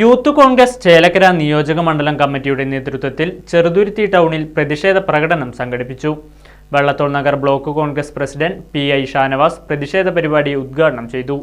Youth Congress Chelakkara നിയോജക മണ്ഡലം കമ്മിറ്റിയുടെ നേതൃത്വത്തിൽ ചെറുതുരുത്തി ടൗണിൽ പ്രതിഷേധ പ്രകടനം സംഘടിപ്പിച്ചു. Vallathol Nagar block Congress president P I. Shanavas പ്രതിഷേധ പരിപാടി ഉദ്ഘാടനം ചെയ്തു.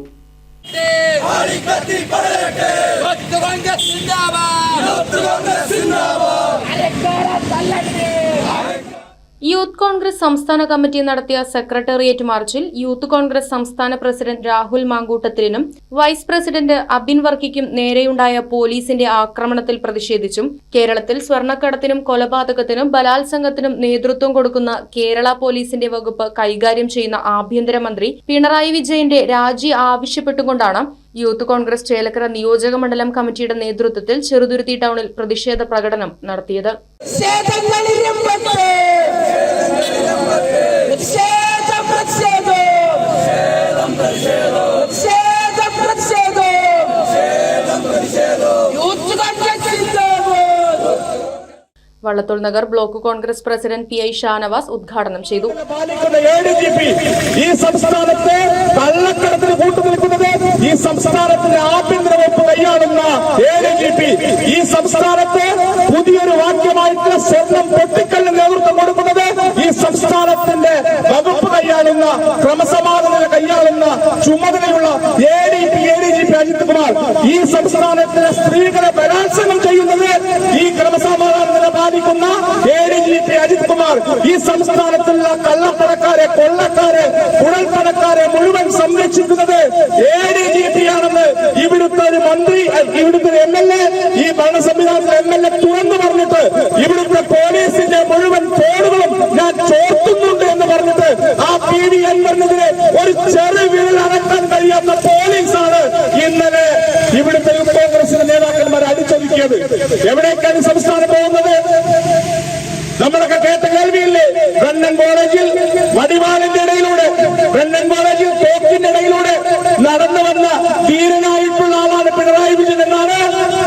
യൂത്ത് കോൺഗ്രസ് സംസ്ഥാന കമ്മിറ്റി നടത്തിയ സെക്രട്ടേറിയറ്റ് മാർച്ചിൽ യൂത്ത് കോൺഗ്രസ് സംസ്ഥാന പ്രസിഡന്റ് രാഹുൽ മാങ്കൂട്ടത്തിലിനും വൈസ് പ്രസിഡന്റ് അബിൻ വർക്കിക്കും നേരെയുണ്ടായ പോലീസിന്റെ ആക്രമണത്തിൽ പ്രതിഷേധിച്ചും കേരളത്തിൽ സ്വർണ്ണക്കടത്തിനും കൊലപാതകത്തിനും ബലാത്സംഗത്തിനും നേതൃത്വം കൊടുക്കുന്ന കേരള പോലീസിന്റെ വകുപ്പ് കൈകാര്യം ചെയ്യുന്ന ആഭ്യന്തരമന്ത്രി പിണറായി വിജയന്റെ രാജി ആവശ്യപ്പെട്ടുകൊണ്ടാണ് യൂത്ത് കോൺഗ്രസ് ചേലക്കര നിയോജക മണ്ഡലം കമ്മിറ്റിയുടെ നേതൃത്വത്തിൽ ചെറുതുരുത്തി ടൗണിൽ പ്രതിഷേധ പ്രകടനം നടത്തിയത്. Vallathol Nagar block Congress president P I. Shanavas ഉദ്ഘാടനം ചെയ്തു. ഈ സംസ്ഥാനത്തെ കള്ളക്കടത്തിന് കൂട്ടുനിൽക്കുന്നത് ഈ സംസ്ഥാനത്തിന്റെ ആഭ്യന്തര വകുപ്പ് കൈയാളുന്ന ADGP, ഈ സംസ്ഥാനത്തെ പുതിയൊരു വാക്യമായിട്ടുള്ള സ്വർണം പൊട്ടിക്കലിന് നേതൃത്വം കൊടുക്കുന്നത് ഈ സംസ്ഥാനത്തിന്റെ വകുപ്പ് കൈയാളുന്ന ക്രമസമാധാന കൈയാളുന്ന ചുമതലയുള്ള ADGP അജിത് കുമാർ, ഈ സംസ്ഥാനത്തിലെ സ്ത്രീകളെ ബലാത്സംഗം ചെയ്യുന്നത് ഈ ക്രമസമാധാനത്തിന് പാലിക്കുന്ന ADGP അജിത് കുമാർ, ഈ സംസ്ഥാനത്തുള്ള കള്ളപ്പണക്കാരെ, കൊള്ളക്കാരെ, കുഴൽപ്പണക്കാരെ മുഴുവൻ സംരക്ഷിക്കുന്നത് ADGP ആണെന്ന് ഇവിടുത്തെ ഒരു മന്ത്രി, ഇവിടുത്തെ MLA, ഈ ഭരണ സംവിധാനത്തിലെ MLA തുറന്നു പറഞ്ഞിട്ട് ഇവിടുത്തെ പോലീസിന്റെ മുഴുവൻ ഫോണുകളും ഞാൻ ചോർത്തുന്നുണ്ട് എന്ന് പറഞ്ഞിട്ട് ആ PV അൻവറിനെതിരെ ഒരു ചെറു വിരൽ അടക്കാൻ കഴിയാത്ത പോലീസാണ് ഇന്നലെ ഇവിടുത്തെ യൂത്ത് കോൺഗ്രസിന്റെ നേതാക്കന്മാർ അടിച്ചൊതുക്കിയത്. എവിടേക്കാണ് സംസ്ഥാനം പോകുന്നത്? നമ്മളൊക്കെ കേട്ട കേൾവിയില്ലേ? ബ്രണ്ണൻ കോളേജിൽ വടിവാളിന്റെ ഇടയിലൂടെ, ബ്രണ്ണൻ കോളേജിൽ തോക്കിന്റെ ഇടയിലൂടെ നടന്നു വന്ന ധീരനായിട്ടുള്ള ആളാണ് പിണറായി വിജയൻ എന്നാണ്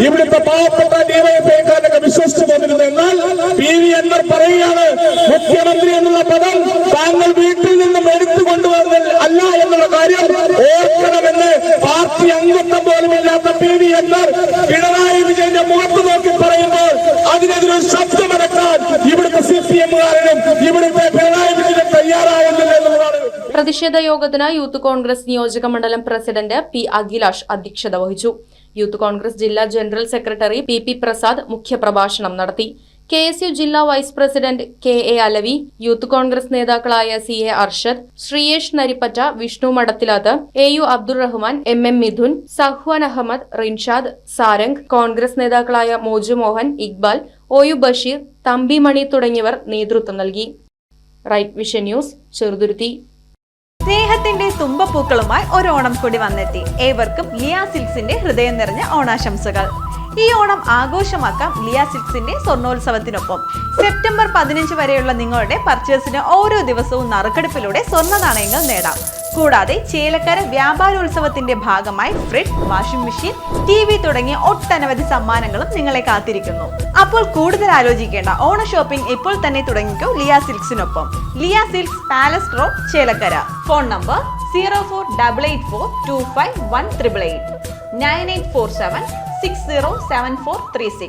ഇവിടുത്തെ പാവപ്പെട്ട ഡിവൈഎഫ്ഐക്കാരൊക്കെ വിശ്വസിച്ചു പോന്നിരുന്നത്. എന്നാൽ PV അൻവർ പറയുകയാണ്, മുഖ്യമന്ത്രി എന്നുള്ള പദം താങ്കൾ വീട്ടിൽ നിന്നും എടുത്തുകൊണ്ടുവരുന്നത് അല്ല എന്നുള്ള കാര്യം ഓർക്കണമെന്ന് പാർട്ടി അംഗത്വം പോലും ഇല്ലാത്ത PV അൻവർ പിണറായി വിജയന്റെ മുഖത്ത് നോക്കി പറയുമ്പോൾ അതിനെതിരെ ശബ്ദമടക്കാൻ ഇവിടുത്തെ CPM-കാരനും ഇവിടുത്തെ പിണറായി വിജയൻ തയ്യാറാവുന്നില്ല എന്നുള്ളതാണ്. പ്രതിഷേധ യോഗത്തിന് യൂത്ത് കോൺഗ്രസ് നിയോജക മണ്ഡലം പ്രസിഡന്റ് പി. അഖിലാഷ് അധ്യക്ഷത വഹിച്ചു. യൂത്ത് കോൺഗ്രസ് ജില്ലാ ജനറൽ സെക്രട്ടറി പി. പ്രസാദ് മുഖ്യപ്രഭാഷണം നടത്തി. KSU ജില്ലാ vice president KA Alavi, youth Congress നേതാക്കളായ CA Arshad, Sreeyesh Narippatta, Vishnu Madathilath, AU Abdurahman, MM Mithun, സഹ്വാൻ Ahmed, Rinshad, Sarang, Congress നേതാക്കളായ മോജു മോഹൻ, ഇക്ബാൽ, OU ബഷീർ, തമ്പി മണി തുടങ്ങിയവർ നേതൃത്വം നൽകി. Right Vision News, Cheruthuruthy. സ്നേഹത്തിന്റെ തുമ്പപ്പൂക്കളുമായി ഒരു ഓണം കൂടി വന്നെത്തി. ഏവർക്കും ലിയ സിൽക്സിന്റെ ഹൃദയം നിറഞ്ഞ ഓണാശംസകൾ. ഈ ഓണം ആഘോഷമാക്കാം ലിയ സിൽക്സിന്റെ സ്വർണ്ണോത്സവത്തിനൊപ്പം. സെപ്റ്റംബർ 15 വരെയുള്ള നിങ്ങളുടെ പർച്ചേസിന് ഓരോ ദിവസവും നറുക്കെടുപ്പിലൂടെ സ്വർണ്ണ നാണയങ്ങൾ നേടാം. കൂടാതെ ചേലക്കര വ്യാപാരോത്സവത്തിന്റെ ഭാഗമായി ഫ്രിഡ്ജ്, വാഷിംഗ് മെഷീൻ, TV തുടങ്ങിയ ഒട്ടനവധി സമ്മാനങ്ങളും നിങ്ങളെ കാത്തിരിക്കുന്നു. അപ്പോൾ കൂടുതൽ ആലോചിക്കേണ്ട, ഓണ ഷോപ്പിംഗ് ഇപ്പോൾ തന്നെ തുടങ്ങിക്കോ ലിയ സിൽക്സിനൊപ്പം. Liya silks, palace road, Chelakkara. Phone number 0488425188 9847607436.